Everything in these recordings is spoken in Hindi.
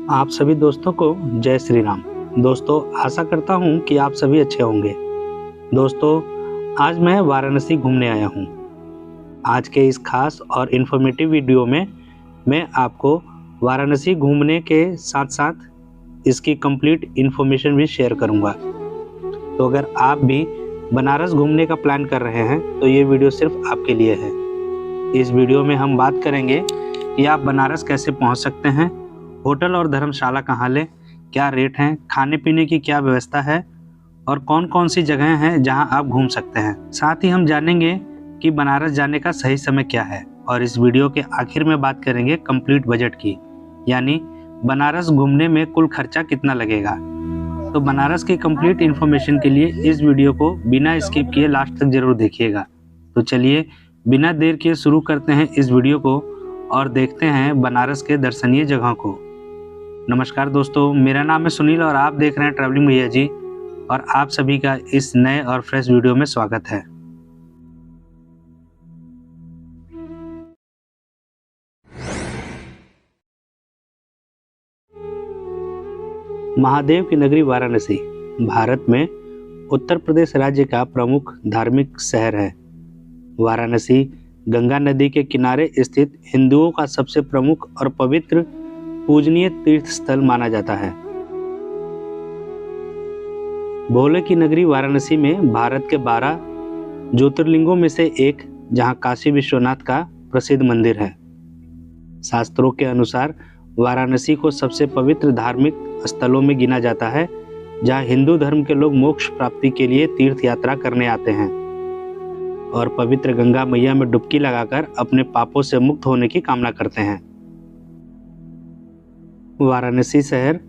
आप सभी दोस्तों को जय श्री राम। दोस्तों, आशा करता हूँ कि आप सभी अच्छे होंगे। दोस्तों, आज मैं वाराणसी घूमने आया हूँ। आज के इस खास और इन्फॉर्मेटिव वीडियो में मैं आपको वाराणसी घूमने के साथ साथ इसकी कंप्लीट इन्फॉर्मेशन भी शेयर करूँगा। तो अगर आप भी बनारस घूमने का प्लान कर रहे हैं तो ये वीडियो सिर्फ आपके लिए है। इस वीडियो में हम बात करेंगे कि आप बनारस कैसे पहुँच सकते हैं, होटल और धर्मशाला कहाँ लें, क्या रेट हैं, खाने पीने की क्या व्यवस्था है और कौन कौन सी जगहें हैं जहां आप घूम सकते हैं। साथ ही हम जानेंगे कि बनारस जाने का सही समय क्या है और इस वीडियो के आखिर में बात करेंगे कंप्लीट बजट की, यानी बनारस घूमने में कुल खर्चा कितना लगेगा। तो बनारस की कंप्लीट इन्फॉर्मेशन के लिए इस वीडियो को बिना स्किप किए लास्ट तक जरूर देखिएगा। तो चलिए बिना देर किए शुरू करते हैं इस वीडियो को और देखते हैं बनारस के दर्शनीय जगहों को। नमस्कार दोस्तों, मेरा नाम है सुनील और आप देख रहे हैं ट्रैवलिंग भैया जी, और आप सभी का इस नए और फ्रेश वीडियो में स्वागत है। महादेव की नगरी वाराणसी भारत में उत्तर प्रदेश राज्य का प्रमुख धार्मिक शहर है। वाराणसी गंगा नदी के किनारे स्थित हिंदुओं का सबसे प्रमुख और पवित्र पूजनीय तीर्थ स्थल माना जाता है। भोले की नगरी वाराणसी में भारत के 12 ज्योतिर्लिंगों में से एक, जहां काशी विश्वनाथ का प्रसिद्ध मंदिर है। शास्त्रों के अनुसार वाराणसी को सबसे पवित्र धार्मिक स्थलों में गिना जाता है, जहां हिंदू धर्म के लोग मोक्ष प्राप्ति के लिए तीर्थ यात्रा करने आते हैं और पवित्र गंगा मैया में डुबकी लगाकर अपने पापों से मुक्त होने की कामना करते हैं। वाराणसी शहर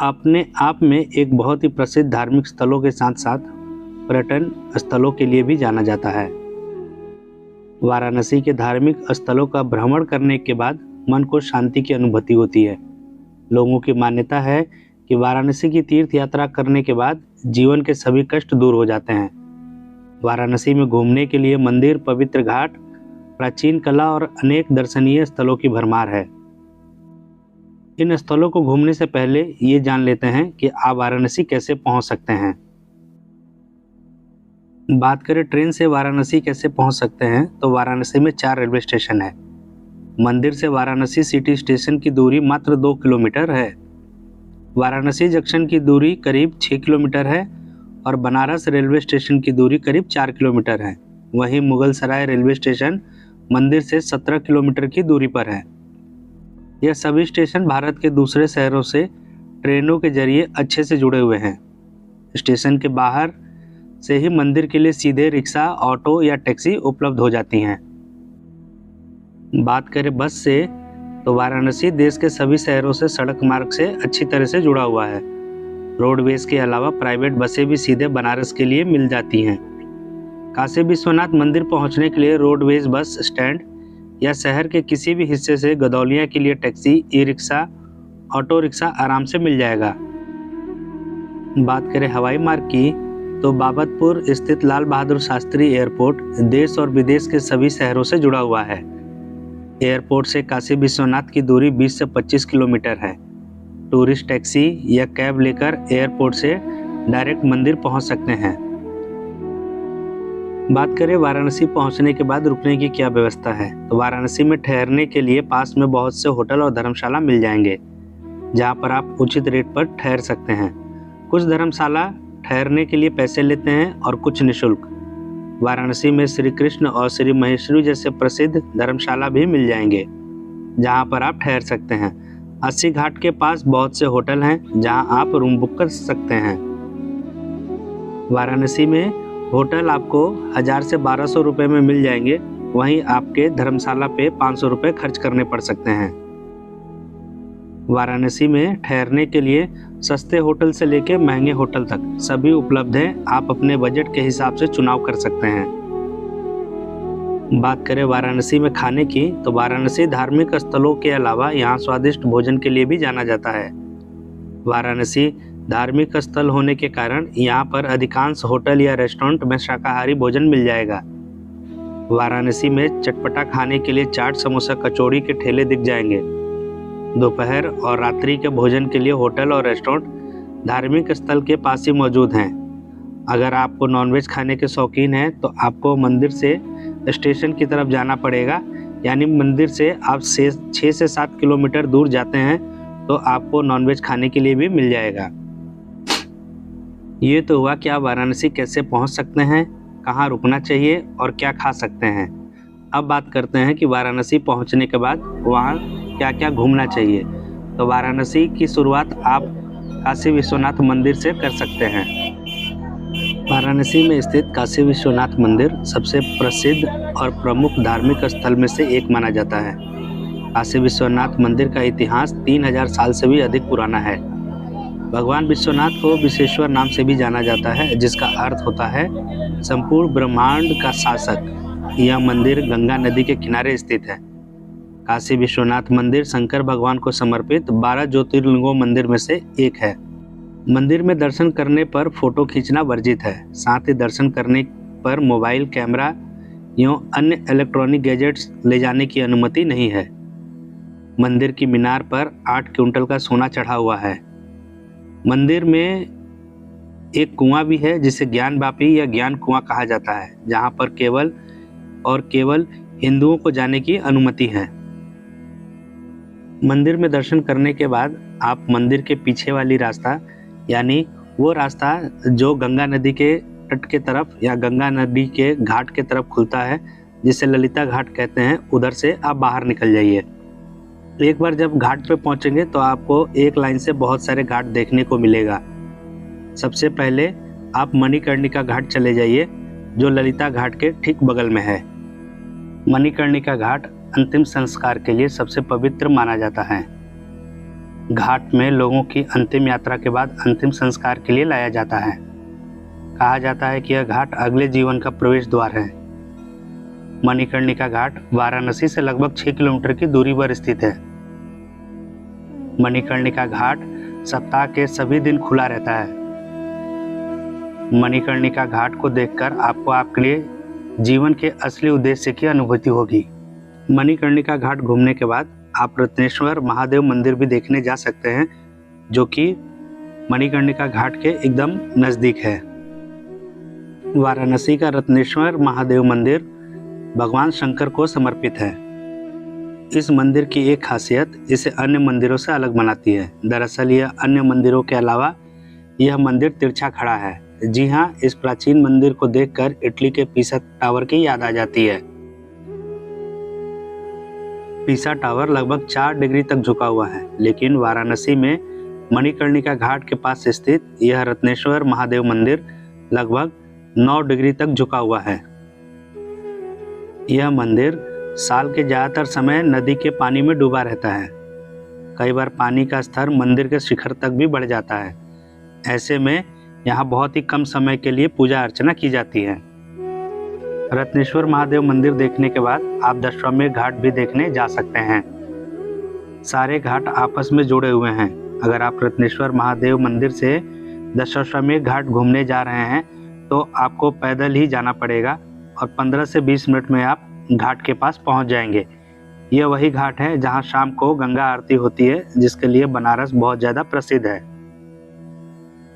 अपने आप में एक बहुत ही प्रसिद्ध धार्मिक स्थलों के साथ साथ पर्यटन स्थलों के लिए भी जाना जाता है। वाराणसी के धार्मिक स्थलों का भ्रमण करने के बाद मन को शांति की अनुभूति होती है। लोगों की मान्यता है कि वाराणसी की तीर्थ यात्रा करने के बाद जीवन के सभी कष्ट दूर हो जाते हैं। वाराणसी में घूमने के लिए मंदिर, पवित्र घाट, प्राचीन कला और अनेक दर्शनीय स्थलों की भरमार है। इन स्थलों को घूमने से पहले ये जान लेते हैं कि आप वाराणसी कैसे पहुंच सकते हैं। बात करें ट्रेन से वाराणसी कैसे पहुंच सकते हैं, तो वाराणसी में 4 रेलवे स्टेशन है। मंदिर से वाराणसी सिटी स्टेशन की दूरी मात्र 2 किलोमीटर है। वाराणसी जंक्शन की दूरी करीब 6 किलोमीटर है और बनारस रेलवे स्टेशन की दूरी करीब 4 किलोमीटर है। वहीं मुगल सराय रेलवे स्टेशन मंदिर से 17 किलोमीटर की दूरी पर है। यह सभी स्टेशन भारत के दूसरे शहरों से ट्रेनों के जरिए अच्छे से जुड़े हुए हैं। स्टेशन के बाहर से ही मंदिर के लिए सीधे रिक्शा, ऑटो या टैक्सी उपलब्ध हो जाती हैं। बात करें बस से, तो वाराणसी देश के सभी शहरों से सड़क मार्ग से अच्छी तरह से जुड़ा हुआ है। रोडवेज के अलावा प्राइवेट बसें भी सीधे बनारस के लिए मिल जाती हैं। काशी विश्वनाथ मंदिर पहुंचने के लिए रोडवेज बस स्टैंड या शहर के किसी भी हिस्से से गदौलिया के लिए taxi, e rickshaw, auto rickshaw आराम से मिल जाएगा। बात करें हवाई मार्ग की, तो बाबतपुर स्थित लाल बहादुर शास्त्री एयरपोर्ट देश और विदेश के सभी शहरों से जुड़ा हुआ है। एयरपोर्ट से काशी विश्वनाथ की दूरी 20 से 25 किलोमीटर है। टूरिस्ट टैक्सी या कैब लेकर एयरपोर्ट से डायरेक्ट मंदिर पहुंच सकते हैं। बात करें वाराणसी पहुंचने के बाद रुकने की क्या व्यवस्था है, तो वाराणसी में ठहरने के लिए पास में बहुत से होटल और धर्मशाला मिल जाएंगे, जहां पर आप उचित रेट पर ठहर सकते हैं। कुछ धर्मशाला ठहरने के लिए पैसे लेते हैं और कुछ निःशुल्क। वाराणसी में श्री कृष्ण और श्री महेश्वरी जैसे प्रसिद्ध धर्मशाला भी मिल जाएंगे, जहां पर आप ठहर सकते हैं। 80 घाट के पास बहुत से होटल हैं जहां आप रूम बुक कर सकते हैं। वाराणसी में होटल आपको 1000 से 1200 रुपये में मिल जाएंगे, वहीं आपके धर्मशाला पे 500 रुपये खर्च करने पड़ सकते हैं। वाराणसी में ठहरने के लिए सस्ते होटल से लेकर महंगे होटल तक सभी उपलब्ध हैं। आप अपने बजट के हिसाब से चुनाव कर सकते हैं। बात करें वाराणसी में खाने की, तो वाराणसी धार्मिक स्थलों के अलावा यहाँ स्वादिष्ट भोजन के लिए भी जाना जाता है। वाराणसी धार्मिक स्थल होने के कारण यहाँ पर अधिकांश होटल या रेस्टोरेंट में शाकाहारी भोजन मिल जाएगा। वाराणसी में चटपटा खाने के लिए चाट, समोसा, कचौड़ी के ठेले दिख जाएंगे। दोपहर और रात्रि के भोजन के लिए होटल और रेस्टोरेंट धार्मिक स्थल के पास ही मौजूद हैं। अगर आपको नॉनवेज खाने के शौकीन हैं तो आपको मंदिर से स्टेशन की तरफ जाना पड़ेगा, यानी मंदिर से आप 6 से 7 किलोमीटर दूर जाते हैं तो आपको नॉनवेज खाने के लिए भी मिल जाएगा। ये तो हुआ कि आप वाराणसी कैसे पहुंच सकते हैं, कहाँ रुकना चाहिए और क्या खा सकते हैं। अब बात करते हैं कि वाराणसी पहुंचने के बाद वहाँ क्या क्या घूमना चाहिए। तो वाराणसी की शुरुआत आप काशी विश्वनाथ मंदिर से कर सकते हैं। वाराणसी में स्थित काशी विश्वनाथ मंदिर सबसे प्रसिद्ध और प्रमुख धार्मिक स्थल में से एक माना जाता है। काशी विश्वनाथ मंदिर का इतिहास 3000 साल से भी अधिक पुराना है। भगवान विश्वनाथ को विश्वेश्वर नाम से भी जाना जाता है, जिसका अर्थ होता है संपूर्ण ब्रह्मांड का शासक। यह मंदिर गंगा नदी के किनारे स्थित है। काशी विश्वनाथ मंदिर शंकर भगवान को समर्पित 12 ज्योतिर्लिंगों मंदिर में से एक है। मंदिर में दर्शन करने पर फोटो खींचना वर्जित है। साथ ही दर्शन करने पर मोबाइल कैमरा एवं अन्य इलेक्ट्रॉनिक गैजेट्स ले जाने की अनुमति नहीं है। मंदिर की मीनार पर 8 क्विंटल का सोना चढ़ा हुआ है। मंदिर में एक कुआं भी है जिसे ज्ञान वापी या ज्ञान कुआं कहा जाता है, जहां पर केवल हिंदुओं को जाने की अनुमति है। मंदिर में दर्शन करने के बाद आप मंदिर के पीछे वाली रास्ता, यानी वो रास्ता जो गंगा नदी के तट के तरफ या गंगा नदी के घाट के तरफ खुलता है, जिसे ललिता घाट कहते हैं, उधर से आप बाहर निकल जाइए। एक बार जब घाट पे पहुंचेंगे तो आपको एक लाइन से बहुत सारे घाट देखने को मिलेगा। सबसे पहले आप मणिकर्णिका घाट चले जाइए, जो ललिता घाट के ठीक बगल में है। मणिकर्णिका घाट अंतिम संस्कार के लिए सबसे पवित्र माना जाता है। घाट में लोगों की अंतिम यात्रा के बाद अंतिम संस्कार के लिए लाया जाता है। कहा जाता है कि यह घाट अगले जीवन का प्रवेश द्वार है। मणिकर्णिका घाट वाराणसी से लगभग 6 किलोमीटर की दूरी पर स्थित है। मणिकर्णिका घाट सप्ताह के सभी दिन खुला रहता है। मणिकर्णिका घाट को देखकर आपको आपके जीवन के असली उद्देश्य की अनुभूति होगी। मणिकर्णिका घाट घूमने के बाद आप रत्नेश्वर महादेव मंदिर भी देखने जा सकते हैं, जो कि मणिकर्णिका घाट के एकदम नज़दीक है। वाराणसी का रत्नेश्वर महादेव मंदिर भगवान शंकर को समर्पित है। इस मंदिर की एक खासियत इसे अन्य मंदिरों से अलग बनाती है। दरअसल यह अन्य मंदिरों के अलावा यह मंदिर तिरछा खड़ा है। जी हाँ, इस प्राचीन मंदिर को देखकर इटली के पीसा टावर की याद आ जाती है। पीसा टावर लगभग 4 डिग्री तक झुका हुआ है, लेकिन वाराणसी में मणिकर्णिका घाट के पास स्थित यह रत्नेश्वर महादेव मंदिर लगभग 9 डिग्री तक झुका हुआ है। यह मंदिर साल के ज़्यादातर समय नदी के पानी में डूबा रहता है। कई बार पानी का स्तर मंदिर के शिखर तक भी बढ़ जाता है। ऐसे में यहाँ बहुत ही कम समय के लिए पूजा अर्चना की जाती है। रत्नेश्वर महादेव मंदिर देखने के बाद आप दशाश्वमेध घाट भी देखने जा सकते हैं। सारे घाट आपस में जुड़े हुए हैं। अगर आप रत्नेश्वर महादेव मंदिर से दशाश्वमेध घाट घूमने जा रहे हैं तो आपको पैदल ही जाना पड़ेगा और 15 से 20 मिनट में आप घाट के पास पहुंच जाएंगे। यह वही घाट है जहां शाम को गंगा आरती होती है, जिसके लिए बनारस बहुत ज़्यादा प्रसिद्ध है।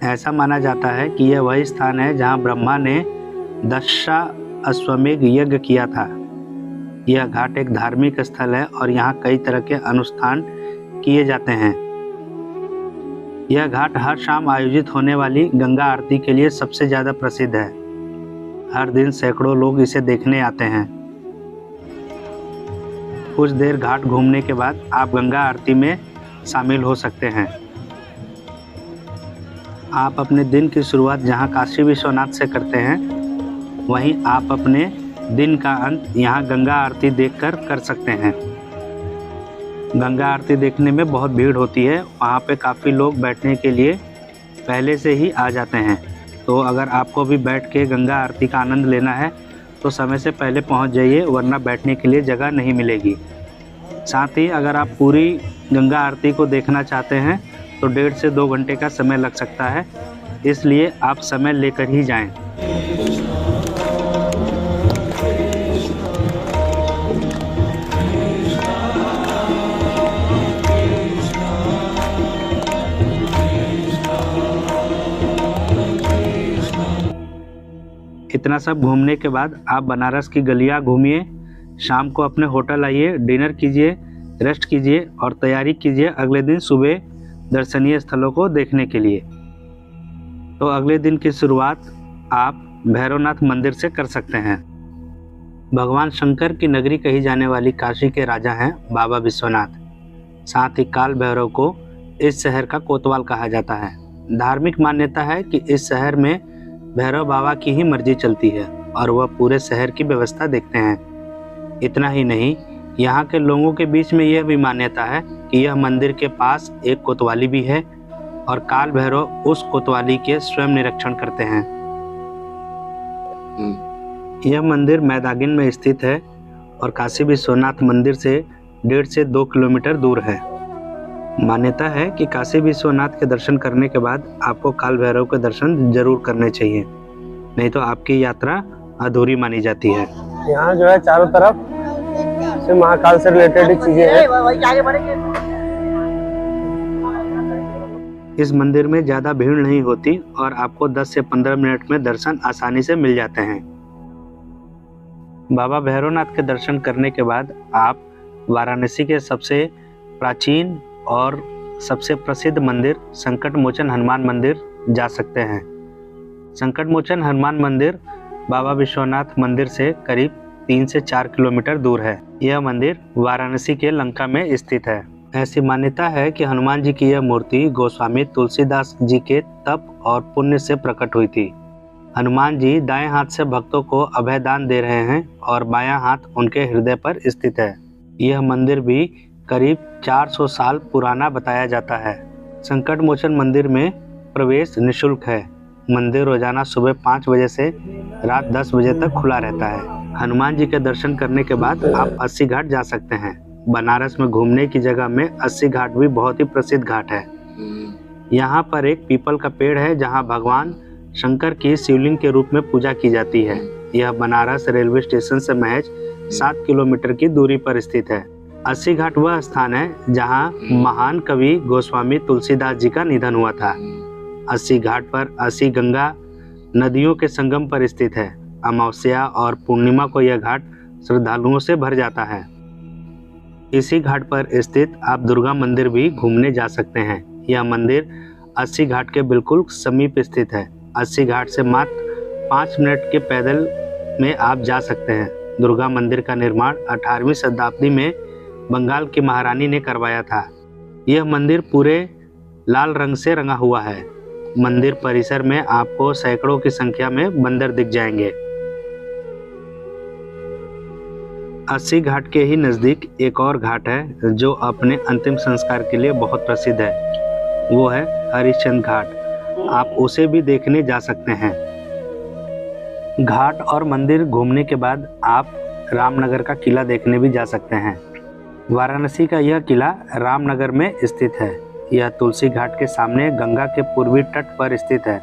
ऐसा माना जाता है कि यह वही स्थान है जहां ब्रह्मा ने दशाश्वमेध यज्ञ किया था। यह घाट एक धार्मिक स्थल है और यहाँ कई तरह के अनुष्ठान किए जाते हैं। यह घाट हर शाम आयोजित होने वाली गंगा आरती के लिए सबसे ज़्यादा प्रसिद्ध है। हर दिन सैकड़ों लोग इसे देखने आते हैं। कुछ देर घाट घूमने के बाद आप गंगा आरती में शामिल हो सकते हैं। आप अपने दिन की शुरुआत जहां काशी विश्वनाथ से करते हैं, वहीं आप अपने दिन का अंत यहां गंगा आरती देखकर कर सकते हैं। गंगा आरती देखने में बहुत भीड़ होती है। वहां पे काफ़ी लोग बैठने के लिए पहले से ही आ जाते हैं। तो अगर आपको भी बैठ के गंगा आरती का आनंद लेना है तो समय से पहले पहुंच जाइए, वरना बैठने के लिए जगह नहीं मिलेगी। साथ ही अगर आप पूरी गंगा आरती को देखना चाहते हैं तो 1.5 से 2 घंटे का समय लग सकता है, इसलिए आप समय लेकर ही जाएं। इतना सब घूमने के बाद आप बनारस की गलियां घूमिए, शाम को अपने होटल आइए, डिनर कीजिए, रेस्ट कीजिए और तैयारी कीजिए अगले दिन सुबह दर्शनीय स्थलों को देखने के लिए। तो अगले दिन की शुरुआत आप भैरवनाथ मंदिर से कर सकते हैं। भगवान शंकर की नगरी कही जाने वाली काशी के राजा हैं बाबा विश्वनाथ। साथ ही काल भैरव को इस शहर का कोतवाल कहा जाता है। धार्मिक मान्यता है कि इस शहर में भैरव बाबा की ही मर्जी चलती है और वह पूरे शहर की व्यवस्था देखते हैं। इतना ही नहीं, यहाँ के लोगों के बीच में यह भी मान्यता है कि यह मंदिर के पास एक कोतवाली भी है और काल भैरव उस कोतवाली के स्वयं निरीक्षण करते हैं। यह मंदिर मैदागिन में स्थित है और काशी विश्वनाथ मंदिर से 1.5 से 2 किलोमीटर दूर है। मान्यता है कि काशी विश्वनाथ के दर्शन करने के बाद आपको काल भैरव के दर्शन जरूर करने चाहिए, नहीं तो आपकी यात्रा अधूरी मानी जाती है। यहाँ जो है चारों तरफ से महाकाल से रिलेटेड चीजें हैं। इस मंदिर में ज़्यादा भीड़ नहीं होती और आपको 10 से 15 मिनट में दर्शन आसानी से मिल जाते हैं। बाबा भैरवनाथ के दर्शन करने के बाद आप वाराणसी के सबसे प्राचीन और सबसे प्रसिद्ध मंदिर संकट मोचन हनुमान मंदिर जा सकते हैं। संकट मोचन हनुमान मंदिर बाबा विश्वनाथ मंदिर से करीब 3 से 4 किलोमीटर दूर है। यह मंदिर वाराणसी के लंका में स्थित है। ऐसी मान्यता है कि हनुमान जी की यह मूर्ति गोस्वामी तुलसीदास जी के तप और पुण्य से प्रकट हुई थी। हनुमान जी दाएं हाथ से भक्तों को अभय दान दे रहे हैं और बायां हाथ उनके हृदय पर स्थित है। यह मंदिर भी करीब 400 साल पुराना बताया जाता है। संकट मोचन मंदिर में प्रवेश निःशुल्क है। मंदिर रोजाना सुबह 5 बजे से रात 10 बजे तक खुला रहता है। हनुमान जी के दर्शन करने के बाद आप 80 घाट जा सकते हैं। बनारस में घूमने की जगह में 80 घाट भी बहुत ही प्रसिद्ध घाट है। यहाँ पर एक पीपल का पेड़ है जहाँ भगवान शंकर की शिवलिंग के रूप में पूजा की जाती है। यह बनारस रेलवे स्टेशन से महज 7 किलोमीटर की दूरी पर स्थित है। 80 घाट वह स्थान है जहाँ महान कवि गोस्वामी तुलसीदास जी का निधन हुआ था। 80 घाट पर 80 गंगा नदियों के संगम पर स्थित है। अमावस्या और पूर्णिमा को यह घाट श्रद्धालुओं से भर जाता है। इसी घाट पर स्थित आप दुर्गा मंदिर भी घूमने जा सकते हैं। यह मंदिर 80 घाट के बिल्कुल समीप स्थित है। 80 घाट से मात्र 5 मिनट के पैदल में आप जा सकते हैं। दुर्गा मंदिर का निर्माण 18वीं शताब्दी में बंगाल की महारानी ने करवाया था। यह मंदिर पूरे लाल रंग से रंगा हुआ है। मंदिर परिसर में आपको सैकड़ों की संख्या में बंदर दिख जाएंगे। 80 घाट के ही नज़दीक एक और घाट है जो अपने अंतिम संस्कार के लिए बहुत प्रसिद्ध है। वो है हरिश्चंद्र घाट। आप उसे भी देखने जा सकते हैं। घाट और मंदिर घूमने के बाद आप रामनगर का किला देखने भी जा सकते हैं। वाराणसी का यह किला रामनगर में स्थित है। यह तुलसी घाट के सामने गंगा के पूर्वी तट पर स्थित है।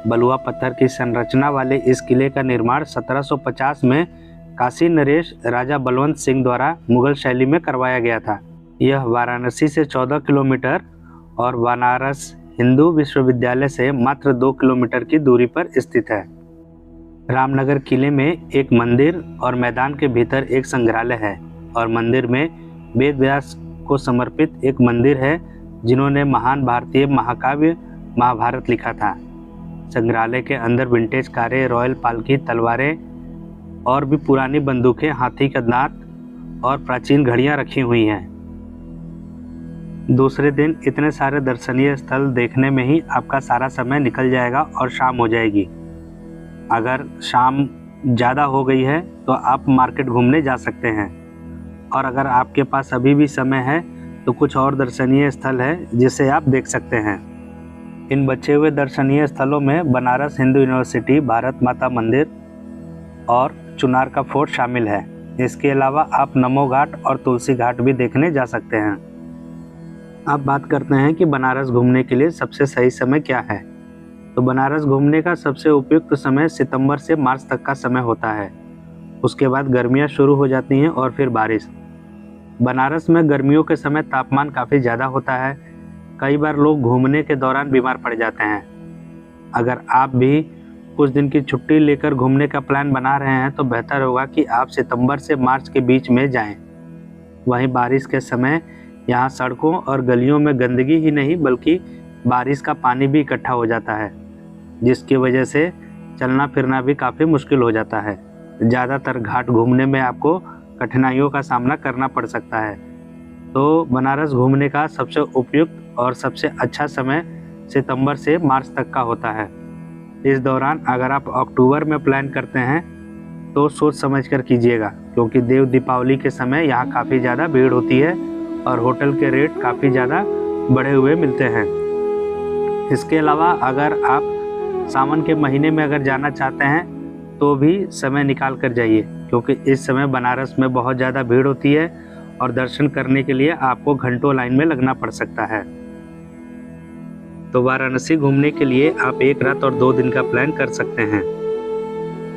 बलुआ पत्थर की संरचना वाले इस किले का निर्माण 1750 में काशी नरेश राजा बलवंत सिंह द्वारा मुगल शैली में करवाया गया था। यह वाराणसी से 14 किलोमीटर और बनारस हिंदू विश्वविद्यालय से मात्र 2 किलोमीटर की दूरी पर स्थित है। रामनगर किले में एक मंदिर और मैदान के भीतर एक संग्रहालय है और मंदिर में वेद व्यास को समर्पित एक मंदिर है जिन्होंने महान भारतीय महाकाव्य महाभारत लिखा था। संग्रहालय के अंदर विंटेज कारें, रॉयल पालकी, तलवारें और भी पुरानी बंदूकें, हाथी का दांत और प्राचीन घड़ियां रखी हुई हैं। दूसरे दिन इतने सारे दर्शनीय स्थल देखने में ही आपका सारा समय निकल जाएगा और शाम हो जाएगी। अगर शाम ज़्यादा हो गई है तो आप मार्केट घूमने जा सकते हैं और अगर आपके पास अभी भी समय है तो कुछ और दर्शनीय स्थल है जिसे आप देख सकते हैं। इन बचे हुए दर्शनीय स्थलों में बनारस हिंदू यूनिवर्सिटी, भारत माता मंदिर और चुनार का फोर्ट शामिल है। इसके अलावा आप नमो घाट और तुलसी घाट भी देखने जा सकते हैं। अब बात करते हैं कि बनारस घूमने के लिए सबसे सही समय क्या है। तो बनारस घूमने का सबसे उपयुक्त समय सितंबर से मार्च तक का समय होता है। उसके बाद गर्मियां शुरू हो जाती हैं और फिर बारिश। बनारस में गर्मियों के समय तापमान काफ़ी ज़्यादा होता है। कई बार लोग घूमने के दौरान बीमार पड़ जाते हैं। अगर आप भी कुछ दिन की छुट्टी लेकर घूमने का प्लान बना रहे हैं तो बेहतर होगा कि आप सितंबर से मार्च के बीच में जाएं। वहीं बारिश के समय यहाँ सड़कों और गलियों में गंदगी ही नहीं बल्कि बारिश का पानी भी इकट्ठा हो जाता है, जिसकी वजह से चलना फिरना भी काफ़ी मुश्किल हो जाता है। ज़्यादातर घाट घूमने में आपको कठिनाइयों का सामना करना पड़ सकता है। तो बनारस घूमने का सबसे उपयुक्त और सबसे अच्छा समय सितंबर से मार्च तक का होता है। इस दौरान अगर आप अक्टूबर में प्लान करते हैं तो सोच समझ कर कीजिएगा, क्योंकि देव दीपावली के समय यहाँ काफ़ी ज़्यादा भीड़ होती है और होटल के रेट काफ़ी ज़्यादा बढ़े हुए मिलते हैं। इसके अलावा अगर आप सावन के महीने में अगर जाना चाहते हैं तो भी समय निकाल कर जाइए, क्योंकि इस समय बनारस में बहुत ज़्यादा भीड़ होती है और दर्शन करने के लिए आपको घंटों लाइन में लगना पड़ सकता है। तो वाराणसी घूमने के लिए आप 1 रात और 2 दिन का प्लान कर सकते हैं।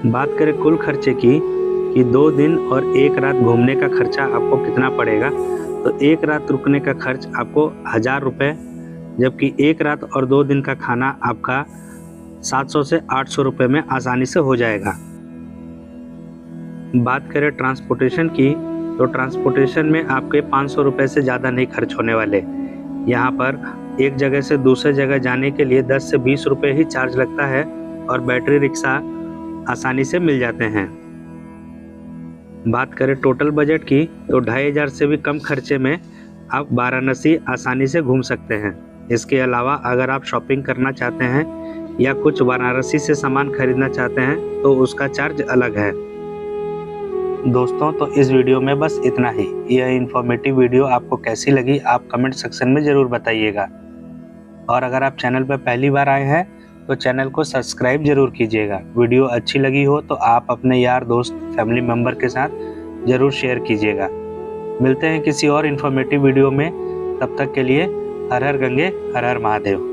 बात करें कुल खर्चे की कि 2 दिन और 1 रात घूमने का खर्चा आपको कितना पड़ेगा, तो 1 रात रुकने का खर्च आपको 1000 रुपये, जबकि 1 रात और 2 दिन का खाना आपका 700 से 800 रुपये में आसानी से हो जाएगा। बात करें ट्रांसपोर्टेशन की, तो ट्रांसपोर्टेशन में आपके 500 रुपये से ज़्यादा नहीं खर्च होने वाले। यहाँ पर एक जगह से दूसरे जगह जाने के लिए 10 से 20 रुपये ही चार्ज लगता है और बैटरी रिक्शा आसानी से मिल जाते हैं। बात करें टोटल बजट की, तो 2500 से भी कम खर्चे में आप वाराणसी आसानी से घूम सकते हैं। इसके अलावा अगर आप शॉपिंग करना चाहते हैं या कुछ वाराणसी से सामान खरीदना चाहते हैं तो उसका चार्ज अलग है। दोस्तों, तो इस वीडियो में बस इतना ही। यह इन्फॉर्मेटिव वीडियो आपको कैसी लगी आप कमेंट सेक्शन में ज़रूर बताइएगा। और अगर आप चैनल पर पहली बार आए हैं तो चैनल को सब्सक्राइब ज़रूर कीजिएगा। वीडियो अच्छी लगी हो तो आप अपने यार दोस्त फैमिली मेम्बर के साथ ज़रूर शेयर कीजिएगा। मिलते हैं किसी और इन्फॉर्मेटिव वीडियो में, तब तक के लिए हर हर गंगे हर हर महादेव।